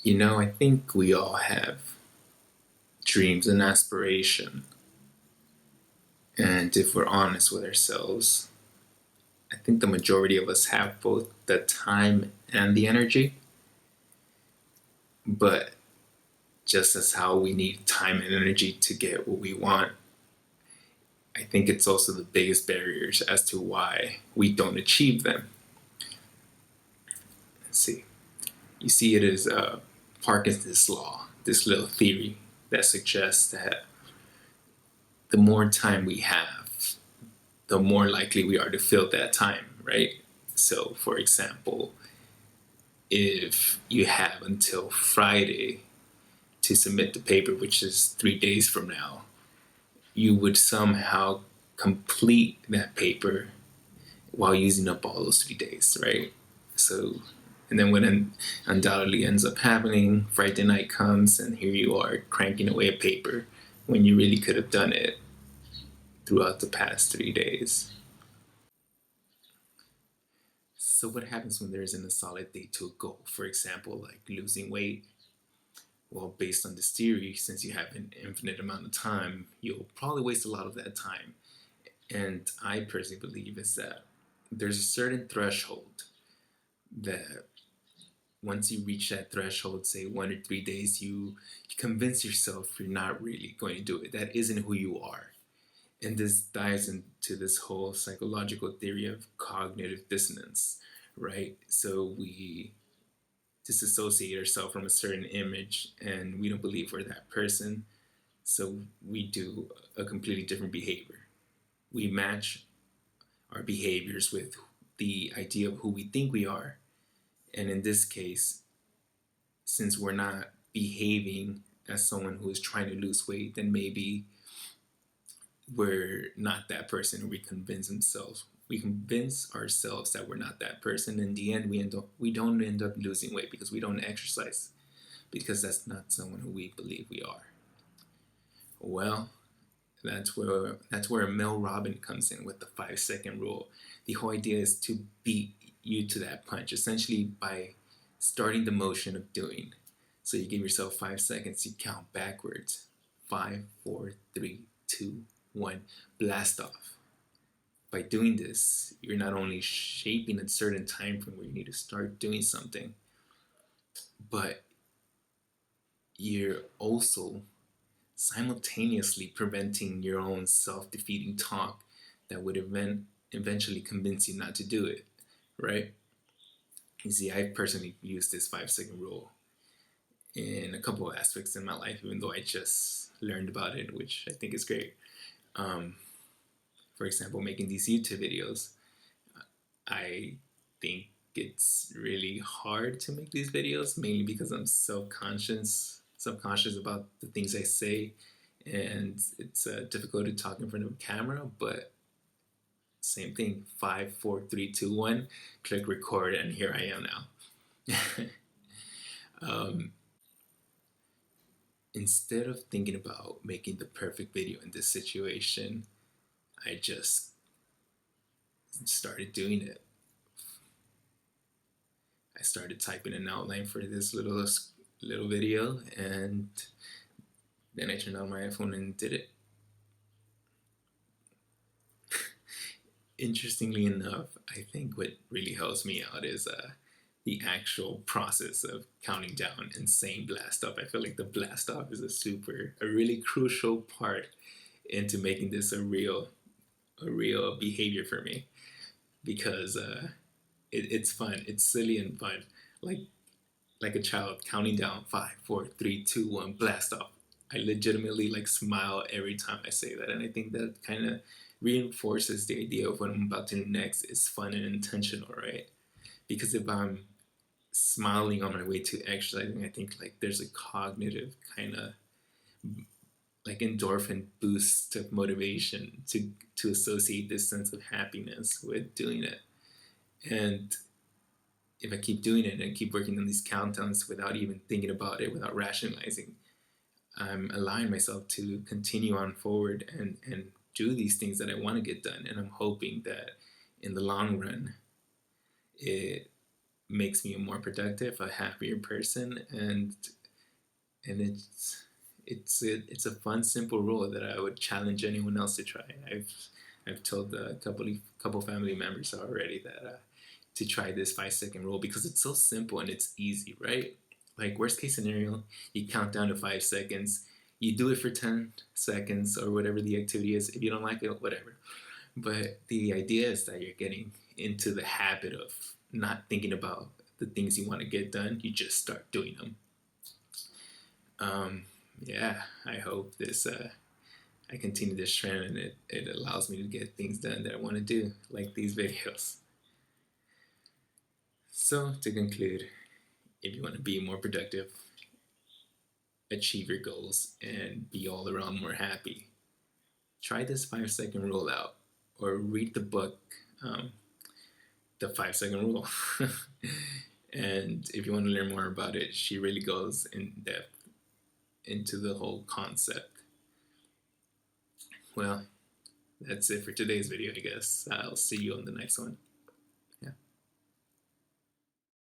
I think we all have dreams and aspiration. And if we're honest with ourselves, I think the majority of us have both the time and the energy. But just as how we need time and energy to get what we want, I think it's also the biggest barriers as to why we don't achieve them. Let's see. You see it as Parkinson's law, this little theory that suggests that the more time we have, the more likely we are to fill that time, right? So, for example, if you have until Friday to submit the paper, which is 3 days from now, you would somehow complete that paper while using up all those 3 days, right? So, and then when undoubtedly ends up happening, Friday night comes and here you are cranking away a paper when you really could have done it throughout the past 3 days. So, what happens when there isn't a solid date to a goal? For example, like losing weight. Well, based on this theory, since you have an infinite amount of time, you'll probably waste a lot of that time. And I personally believe is that there's a certain threshold that once you reach that threshold, say 1 or 3 days, you convince yourself you're not really going to do it. That isn't who you are. And this dives into this whole psychological theory of cognitive dissonance, right? So we disassociate ourselves from a certain image and we don't believe we're that person. So we do a completely different behavior. We match our behaviors with the idea of who we think we are. And in this case, since we're not behaving as someone who is trying to lose weight, then maybe we're not that person, or we convince ourselves that we're not that person. In the end, we don't end up losing weight because we don't exercise, because that's not someone who we believe we are. Well, that's where Mel Robin comes in with the 5 second rule. The whole idea is to beat you to that punch, essentially by starting the motion of doing. So you give yourself 5 seconds, you count backwards. Five, four, three, two, one, blast off. By doing this, you're not only shaping a certain time frame where you need to start doing something, but you're also simultaneously preventing your own self-defeating talk that would eventually convince you not to do it, right? You see, I personally used this 5 second rule in a couple of aspects in my life, even though I just learned about it, which I think is great. Um, for example, making these YouTube videos, I think it's really hard to make these videos, mainly because I'm subconscious about the things I say, and it's difficult to talk in front of a camera. But same thing, five, four, three, two, one, click record, and here I am now. um, Instead of thinking about making the perfect video in this situation, I just started doing it. I started typing an outline for this little video, and then I turned on my iPhone and did it. Interestingly enough, I think what really helps me out is the actual process of counting down and saying blast off. I feel like the blast off is a really crucial part into making this a real behavior for me, because it's fun. It's silly and fun. Like like a child counting down five, four, three, two, one, blast off. I legitimately like smile every time I say that, and I think that kind of reinforces the idea of what I'm about to do next is fun and intentional, right? Because if I'm smiling on my way to exercising, I think like there's a cognitive kind of like endorphin boost of motivation to associate this sense of happiness with doing it. And if I keep doing it and keep working on these countdowns without even thinking about it, without rationalizing, I'm allowing myself to continue on forward and do these things that I want to get done. And I'm hoping that in the long run, it makes me a more productive, a happier person, and it's a fun, simple rule that I would challenge anyone else to try. I've told a couple family members already that to try this 5 second rule because it's so simple and it's easy, right? Like worst case scenario, you count down to 5 seconds. You do it for 10 seconds or whatever the activity is. If you don't like it, whatever. But the idea is that you're getting into the habit of not thinking about the things you want to get done. You just start doing them. Um, yeah, I hope this I continue this trend and it allows me to get things done that I want to do, like these videos. So to conclude, if you want to be more productive, achieve your goals, and be all around more happy, try this 5 second rule out or read the book, um, The 5 second Rule. And if you want to learn more about it, she really goes in depth into the whole concept. Well, that's it for today's video, I guess. I'll see you on the next one.